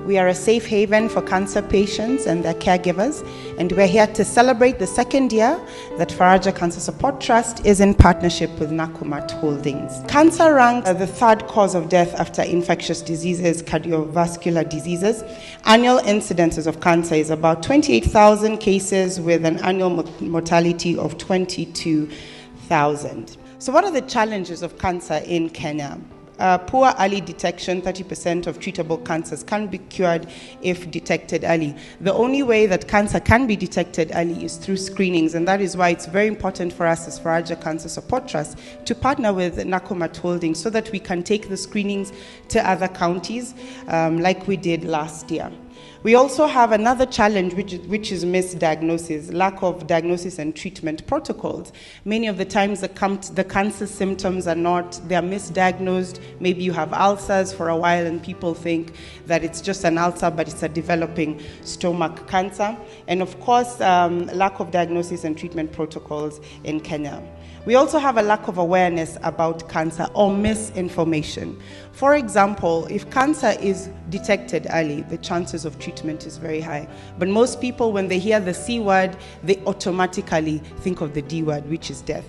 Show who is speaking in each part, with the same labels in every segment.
Speaker 1: We are a safe haven for cancer patients and their caregivers, and we're here to celebrate the second year that Faraja Cancer Support Trust is in partnership with Nakumatt Holdings. Cancer ranks the third cause of death after infectious diseases, cardiovascular diseases. Annual incidences of cancer is about 28,000 cases with an annual mortality of 22,000. So what are the challenges of cancer in Kenya? Poor early detection. 30% of treatable cancers can be cured if detected early. The only way that cancer can be detected early is through screenings, and that is why it's very important for us as Faraja Cancer Support Trust to partner with Nakumatt Holdings so that we can take the screenings to other counties like we did last year. We also have another challenge, which is misdiagnosis, lack of diagnosis and treatment protocols. Many of the times the cancer symptoms they're misdiagnosed. Maybe you have ulcers for a while and people think that it's just an ulcer, but it's a developing stomach cancer. And of course, lack of diagnosis and treatment protocols in Kenya. We also have a lack of awareness about cancer or misinformation. For example, if cancer is detected early, the chances of treatment is very high. But most people, when they hear the C word, they automatically think of the D word, which is death.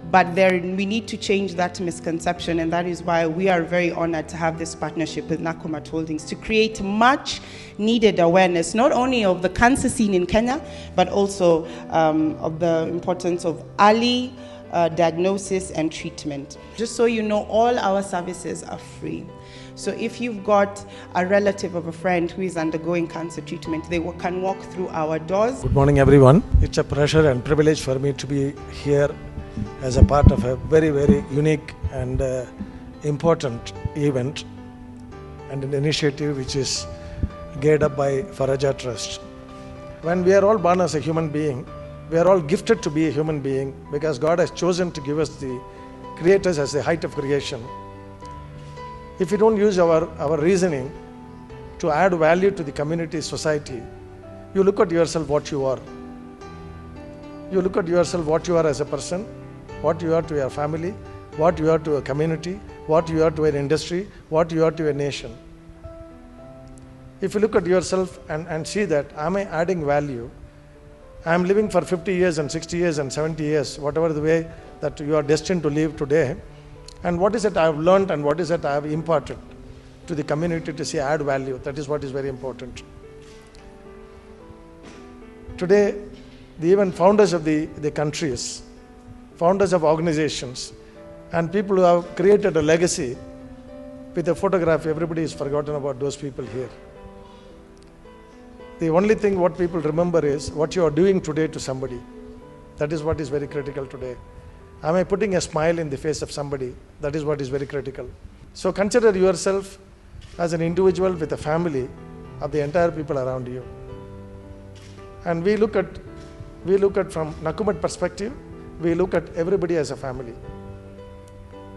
Speaker 1: But we need to change that misconception, and that is why we are very honored to have this partnership with Nakumatt Holdings to create much needed awareness, not only of the cancer scene in Kenya, but also of the importance of early diagnosis and treatment. Just so you know, all our services are free. So if you've got a relative of a friend who is undergoing cancer treatment, they can walk through our doors.
Speaker 2: Good morning, everyone. It's a pleasure and privilege for me to be here as a part of a very, very unique and important event and an initiative which is geared up by Faraja Trust. When we are all born as a human being, we are all gifted to be a human being because God has chosen to give us the creators as the height of creation. If we don't use our reasoning to add value to the community, society, you look at yourself what you are. You look at yourself what you are as a person, what you are to your family, what you are to a community, what you are to an industry, what you are to a nation. If you look at yourself and see that, am I adding value? I am living for 50 years and 60 years and 70 years, whatever the way that you are destined to live today. And what is it I have learned and what is it I have imparted to the community to see add value? That is what is very important. Today, even founders of the countries, founders of organizations, and people who have created a legacy with a photograph, everybody has forgotten about those people here. The only thing what people remember is what you are doing today to somebody. That is what is very critical today. Am I putting a smile in the face of somebody? That is what is very critical. So consider yourself as an individual with a family of the entire people around you. And we look at from Nakumatt perspective, we look at everybody as a family.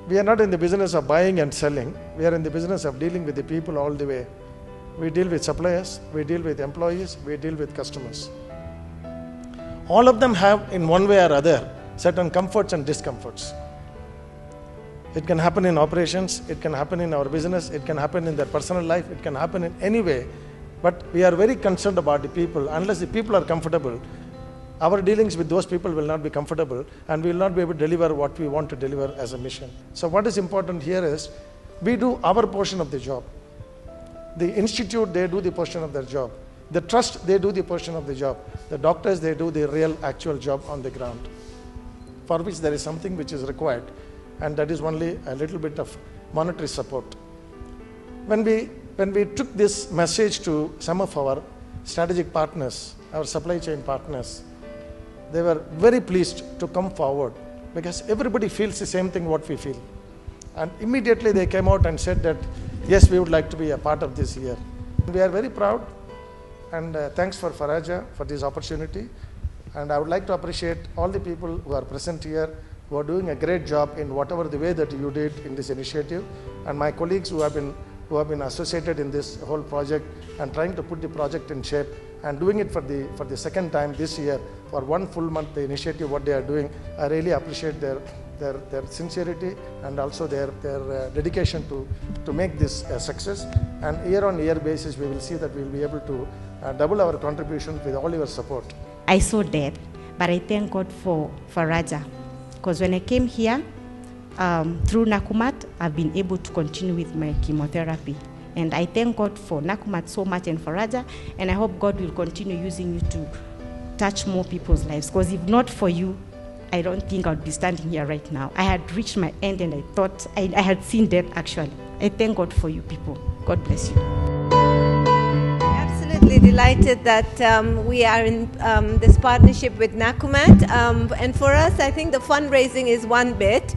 Speaker 2: We are not in the business of buying and selling. We are in the business of dealing with the people all the way. We deal with suppliers, we deal with employees, we deal with customers. All of them have, in one way or other, certain comforts and discomforts. It can happen in operations, it can happen in our business, it can happen in their personal life, it can happen in any way. But we are very concerned about the people. Unless the people are comfortable, our dealings with those people will not be comfortable and we will not be able to deliver what we want to deliver as a mission. So what is important here is, we do our portion of the job. The institute, they do the portion of their job. The trust, they do the portion of the job. The doctors, they do the real actual job on the ground, for which there is something which is required, and that is only a little bit of monetary support. When we took this message to some of our strategic partners, our supply chain partners, they were very pleased to come forward because everybody feels the same thing what we feel. And immediately they came out and said that, yes, we would like to be a part of this year. We are very proud, and thanks for Faraja for this opportunity. And I would like to appreciate all the people who are present here, who are doing a great job in whatever the way that you did in this initiative, and my colleagues who have been associated in this whole project and trying to put the project in shape and doing it for the second time this year for one full month. The initiative what they are doing, I really appreciate their their sincerity and also their dedication to make this a success. And year on year basis, we will see that we will be able to double our contribution with all your support.
Speaker 3: I saw death, but I thank God for Faraja, because when I came here, through Nakumatt, I've been able to continue with my chemotherapy. And I thank God for Nakumatt so much and Faraja, and I hope God will continue using you to touch more people's lives, because if not for you, I don't think I would be standing here right now. I had reached my end and I thought I had seen death actually. I thank God for you people. God bless you.
Speaker 4: Absolutely delighted that we are in this partnership with Nakumatt. And for us, I think the fundraising is one bit.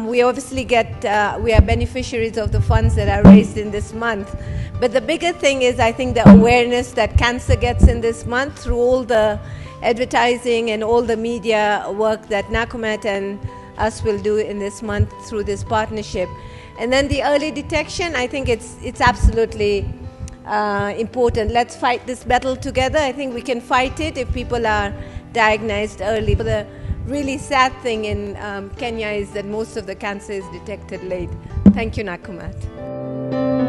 Speaker 4: We obviously we are beneficiaries of the funds that are raised in this month. But the bigger thing is, I think, the awareness that cancer gets in this month through all the advertising and all the media work that Nakumatt and us will do in this month through this partnership. And then the early detection, I think it's absolutely important. Let's fight this battle together. I think we can fight it if people are diagnosed early. The really sad thing in Kenya is that most of the cancer is detected late. Thank you, Nakumatt.